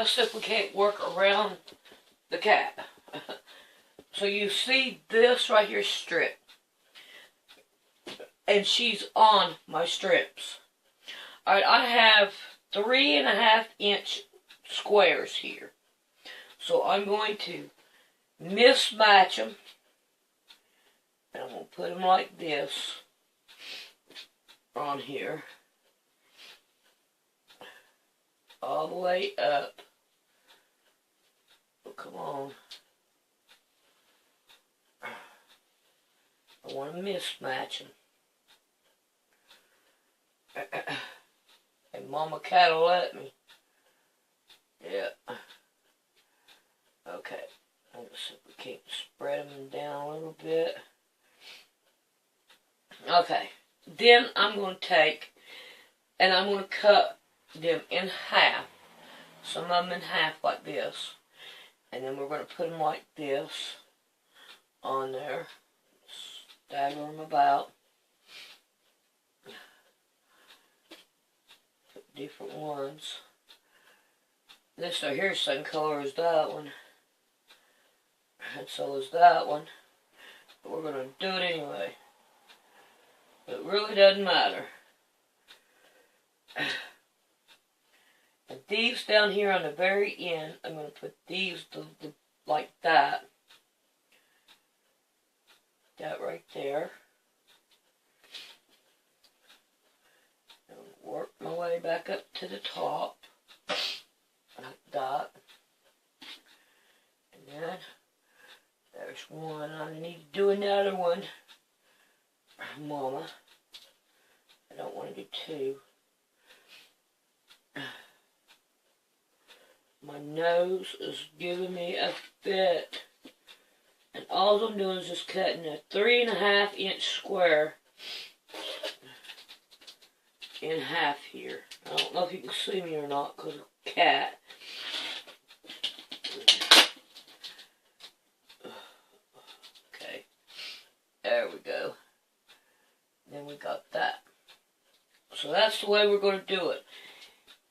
Let's see if we can't work around the cat. So you see this right here strip. And she's on my strips. Alright, I have 3.5 inch squares here. So I'm going to mismatch them. And I'm going to put them like this on here. All the way up. Oh, come on. I want to mismatch them. And Mama Cat will let me. Yeah. Okay. Let's see if we can't spread them down a little bit. Okay. Then I'm going to take and I'm going to cut them in half. Some of them in half like this. And then we're going to put them like this on there. Stagger them about. Put different ones. This right here is the same color as that one. And so is that one. But we're going to do it anyway. It really doesn't matter. And these down here on the very end, I'm going to put these like that. That right there. And work my way back up to the top. Like that. And then there's one. I need to do another one. Mama. I don't want to do two. My nose is giving me a fit. And all I'm doing is just cutting a 3.5 inch square in half here. I don't know if you can see me or not because of the cat. Okay. There we go. Then we got that. So that's the way we're going to do it.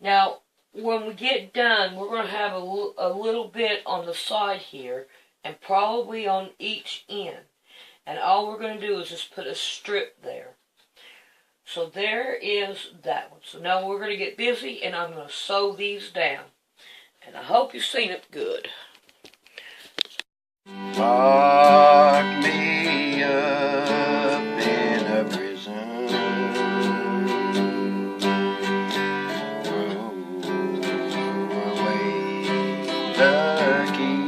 Now, when we get done, we're going to have a little bit on the side here, and probably on each end. And all we're going to do is just put a strip there. So there is that one. So now we're going to get busy, and I'm going to sew these down. And I hope you've seen it good. Lock me up in a prison. Throw away the key.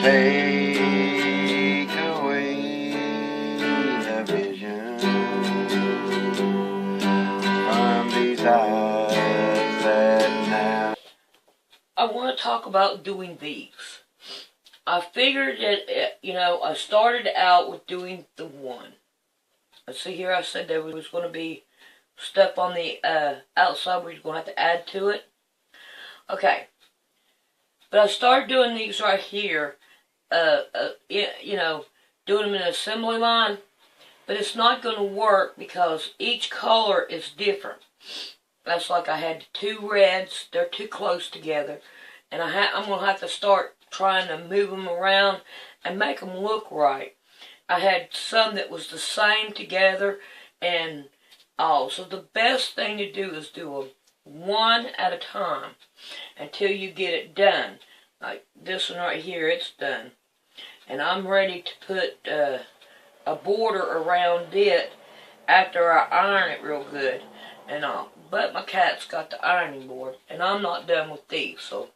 Take away the vision from these eyes that now. I want to talk about doing these. I figured that, I started out with doing the one. Let's see here, I said there was going to be stuff on the outside where you're going to have to add to it. Okay. But I started doing these right here, doing them in an assembly line. But it's not going to work because each color is different. That's like I had 2 reds. They're too close together. And I'm going to have to start trying to move them around and make them look right. I had some that was the same together and all. So the best thing to do is do them one at a time until you get it done. Like this one right here, it's done. And I'm ready to put a border around it after I iron it real good and all. But my cat's got the ironing board, and I'm not done with these, so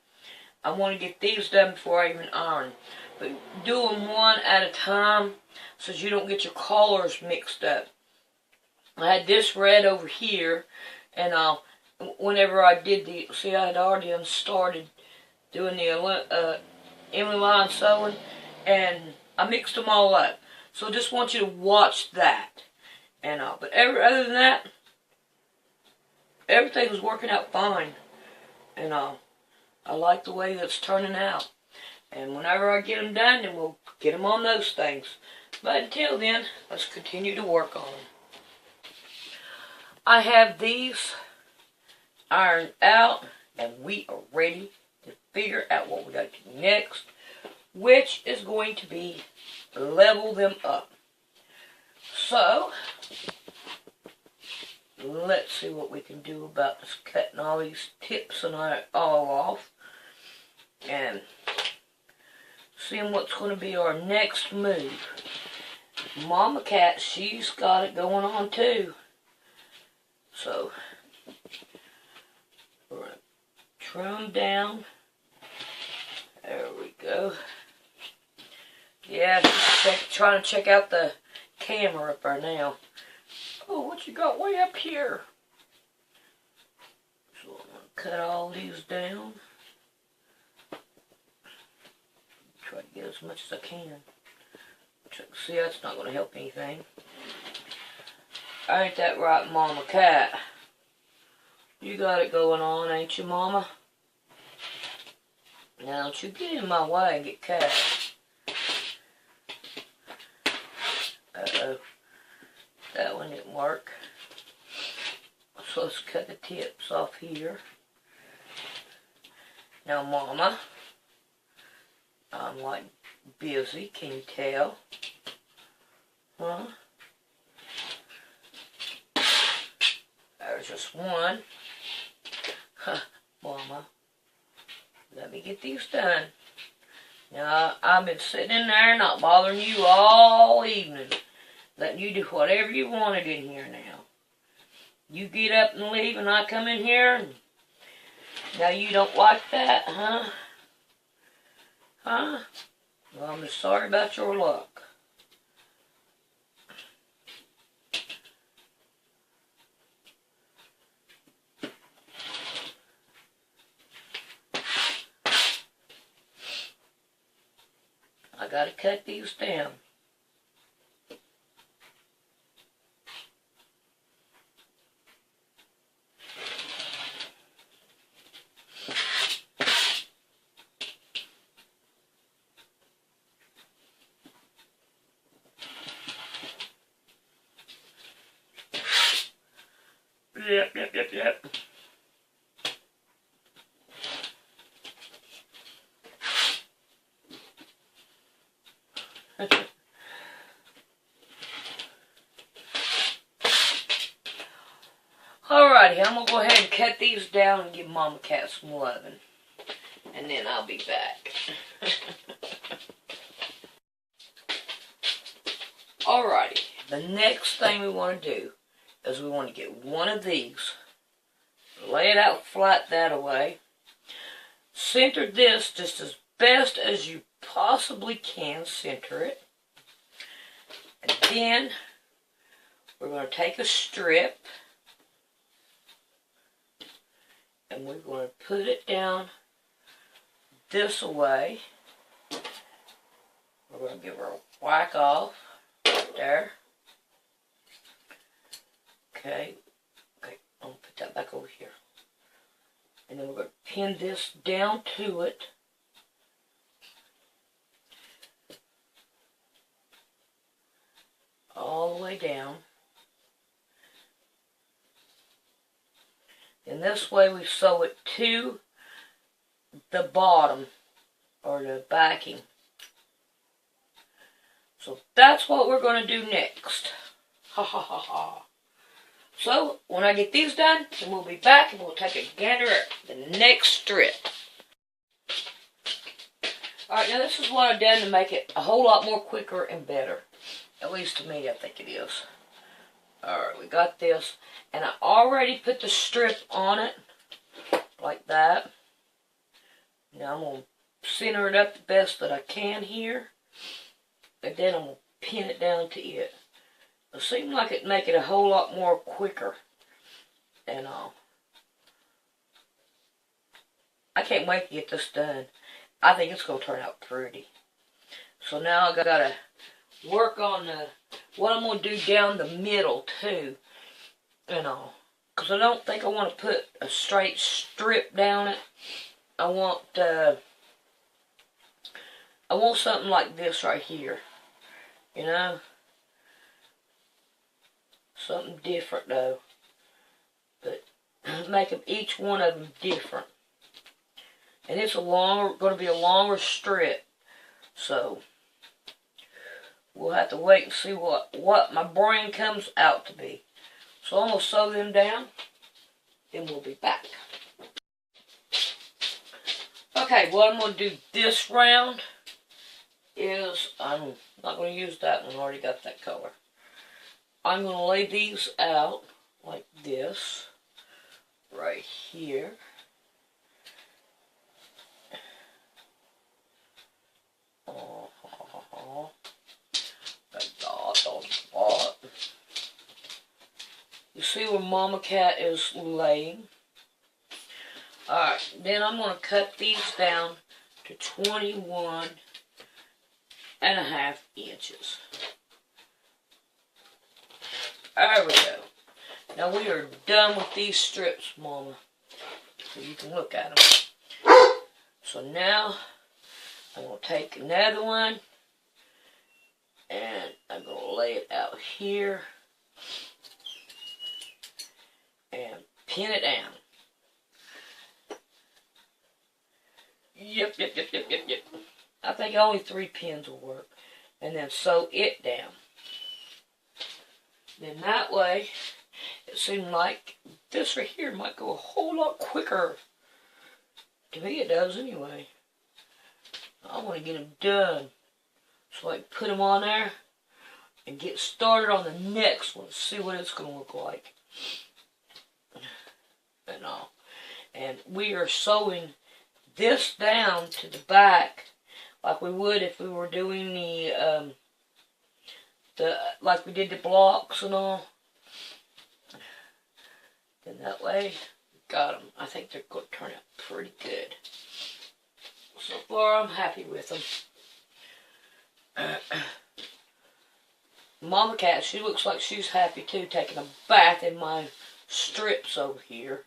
I want to get these done before I even iron. But do them one at a time so you don't get your colors mixed up. I had this red over here, and whenever I did I had already started doing the Emily line sewing, and I mixed them all up. So I just want you to watch that, and but other than that, everything was working out fine, and I like the way that's turning out. And whenever I get them done, then we'll get them on those things. But until then, let's continue to work on them. I have these ironed out, and we are ready to figure out what we got to do next, which is going to be level them up. So, let's see what we can do about this cutting all these tips and all off, and seeing what's going to be our next move. Mama Cat, she's got it going on too. So, we're going to trim down. There we go. Yeah, just trying to check out the camera up there now. Oh, what you got way up here? So I'm going to cut all these down. Try to get as much as I can. See, that's not going to help anything. Ain't that right, Mama Cat? You got it going on, ain't you, Mama? Now, don't you get in my way and get cut. Uh-oh. That one didn't work. So let's cut the tips off here. Now, Mama, I'm like busy, can you tell? Huh? There's just one. Huh, Mama. Let me get these done. Now, I've been sitting in there not bothering you all evening. Letting you do whatever you wanted in here now. You get up and leave and I come in here and now you don't like that, huh? Huh? Well, I'm just sorry about your luck. I gotta cut these down. Yep. Alrighty, I'm going to go ahead and cut these down and give Mama Cat some loving. And then I'll be back. Alrighty, the next thing we want to do is we want to get one of these, lay it out flat that way, center this just as best as you possibly can center it, and then we're going to take a strip and we're going to put it down this way. We're going to give her a whack off right there. Okay, I'm going to put that back over here. And then we're going to pin this down to it. All the way down. And this way we sew it to the bottom or the backing. So that's what we're going to do next. Ha ha ha ha. So, when I get these done, then we'll be back and we'll take a gander at the next strip. Alright, now this is what I've done to make it a whole lot more quicker and better. At least to me, I think it is. Alright, we got this. And I already put the strip on it, like that. Now I'm going to center it up the best that I can here. And then I'm going to pin it down to it. It seemed like it'd make it a whole lot more quicker. And I can't wait to get this done. I think it's going to turn out pretty. So now I got to work on what I'm going to do down the middle too. You know, because I don't think I want to put a straight strip down it. I want something like this right here. You know? Something different though. But make them, each one of them different. And it's going to be a longer strip. So we'll have to wait and see what my brain comes out to be. So I'm going to sew them down, then we'll be back. Okay, what I'm going to do this round is, I'm not going to use that one, I already got that color. I'm going to lay these out like this, right here. You see where Mama Cat is laying? Alright, then I'm going to cut these down to 21.5 inches. There we go. Now we are done with these strips, Mama. So you can look at them. So now I'm going to take another one and I'm going to lay it out here and pin it down. Yep. I think only 3 pins will work. And then sew it down. Then that way, it seemed like this right here might go a whole lot quicker. To me it does anyway. I want to get them done. So I can put them on there and get started on the next one. See what it's going to look like. And all. And we are sewing this down to the back like we would if we were doing the like we did the blocks and all. Then that way, got them. I think they're going to turn out pretty good. So far, I'm happy with them. Mama Cat, she looks like she's happy too, taking a bath in my strips over here.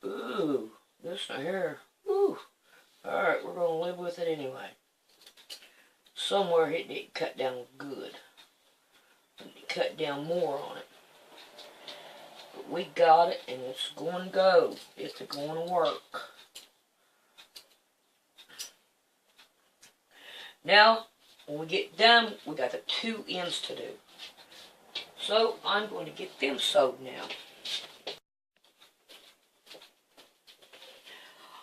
Ooh, this right here. Ooh. Alright, we're going to live with it anyway. Somewhere it didn't cut down good. It cut down more on it. But we got it and it's going to go. It's going to work. Now, when we get done, we got the 2 ends to do. So, I'm going to get them sewed now.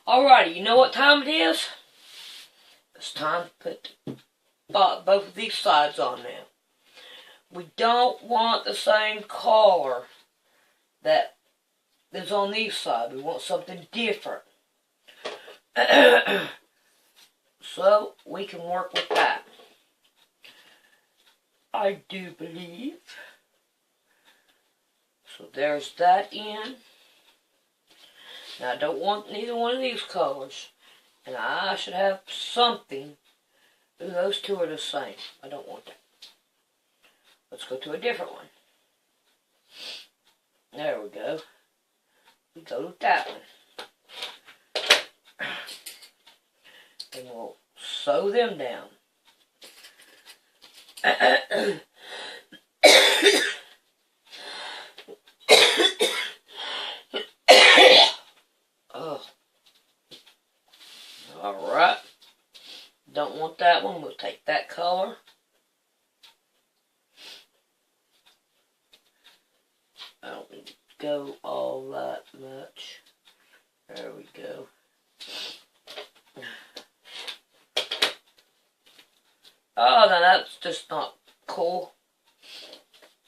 Alrighty, you know what time it is? It's time to put both of these sides on now. We don't want the same collar that is on these sides. We want something different. So, we can work with that. I do believe. So, there's that end. Now, I don't want neither one of these colors. And I should have something. Ooh, those two are the same. I don't want that. Let's go to a different one. There we go. We go with that one. And we'll sew them down. Oh. Alright. Don't want that one. We'll take that color. I don't need to go all that much. There we go. Oh, now that's just not cool.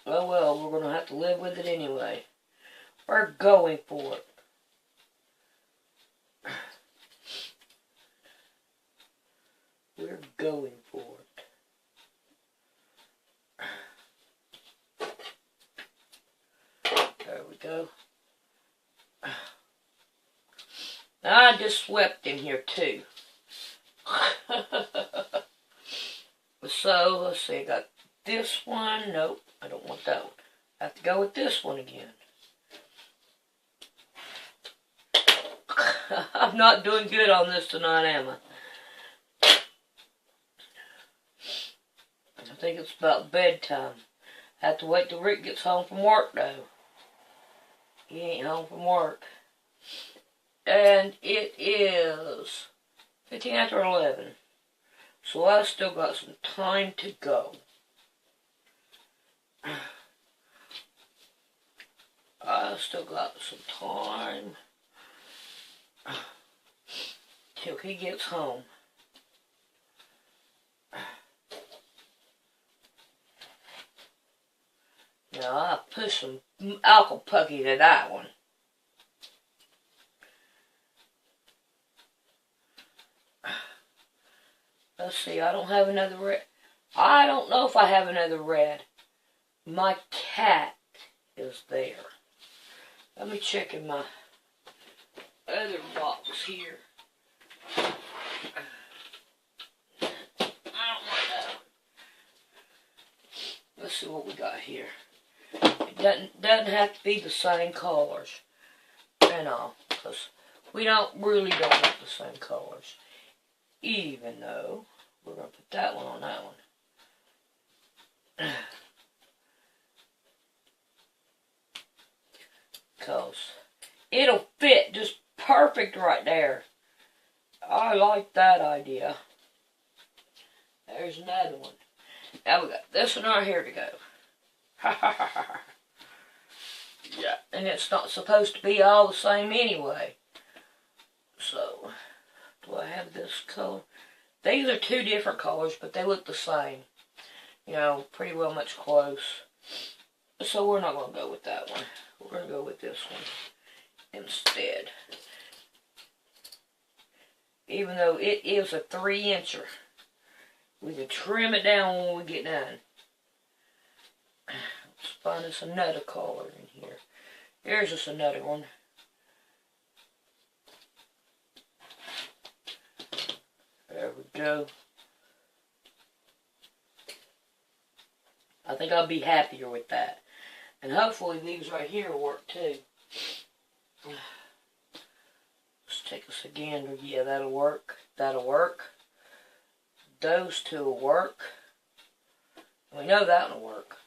Oh well, we're going to have to live with it anyway. We're going for it. We're going for it. There we go. I just swept in here too. So, let's see, I got this one. Nope, I don't want that one. I have to go with this one again. I'm not doing good on this tonight, am I? I think it's about bedtime. I have to wait till Rick gets home from work, though. He ain't home from work. And it is 15 after 11. So I still got some time to go. I still got some time till he gets home. Now I put some alcohol pucky to that one. Let's see, I don't have another red. I don't know if I have another red. My cat is there. Let me check in my other box here. I don't know. Let's see what we got here. It doesn't have to be the same colors. And all, because we don't really don't want the same colors. Even though we're going to put that one on that one. Because it'll fit just perfect right there. I like that idea. There's another one. Now we got this one right here to go. Yeah, and it's not supposed to be all the same anyway. So, do I have this color? These are two different colors, but they look the same. You know, pretty well much close. So we're not going to go with that one. We're going to go with this one instead. Even though it is a 3-incher. We can trim it down when we get done. Let's find us another color in here. Here's just another one. There we go. I think I'll be happier with that. And hopefully these right here will work too. Let's take us again. Yeah, that'll work. That'll work. Those two will work. We know that will work.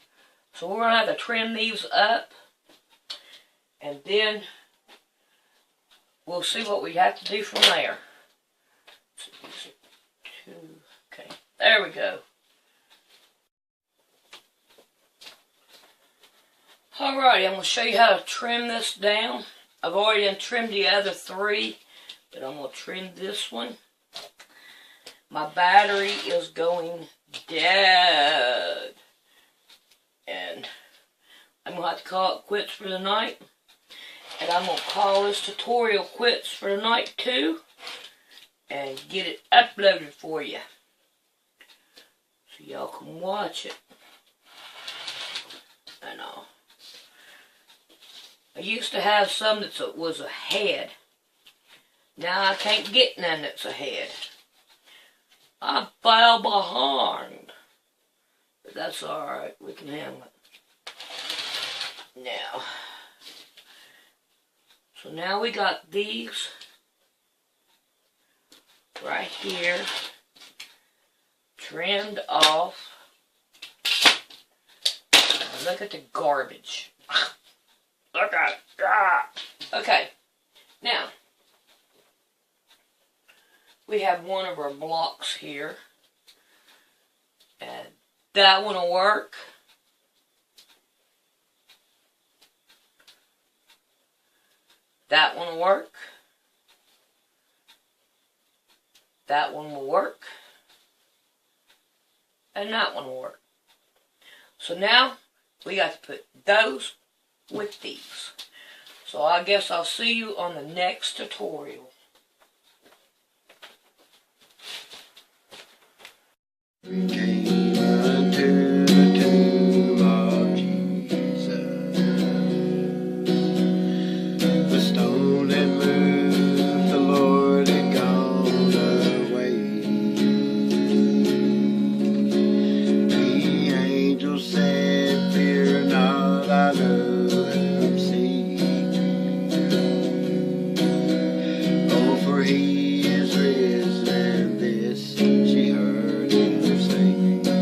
So we're going to have to trim these up. And then we'll see what we have to do from there. Okay, there we go. Alrighty, I'm going to show you how to trim this down. I've already trimmed the other 3, but I'm going to trim this one. My battery is going dead. And I'm going to have to call it quits for the night. And I'm going to call this tutorial quits for the night too. And get it uploaded for you. So y'all can watch it. I know. I used to have some that was a head. Now I can't get none that's a head. I fell behind. But that's alright. We can handle it. Now. So now we got these right here trimmed off. And look at the garbage. Look at it. Ah. Okay. Now, we have one of our blocks here. And that one will work. That one will work. That one will work. And that one will work. So now, we got to put those with these. So I guess I'll see you on the next tutorial. We came unto the tomb of Jesus. The stone that moved, the Lord had gone away. The angel said, "Fear not, I know whom seek. Oh, for he is risen.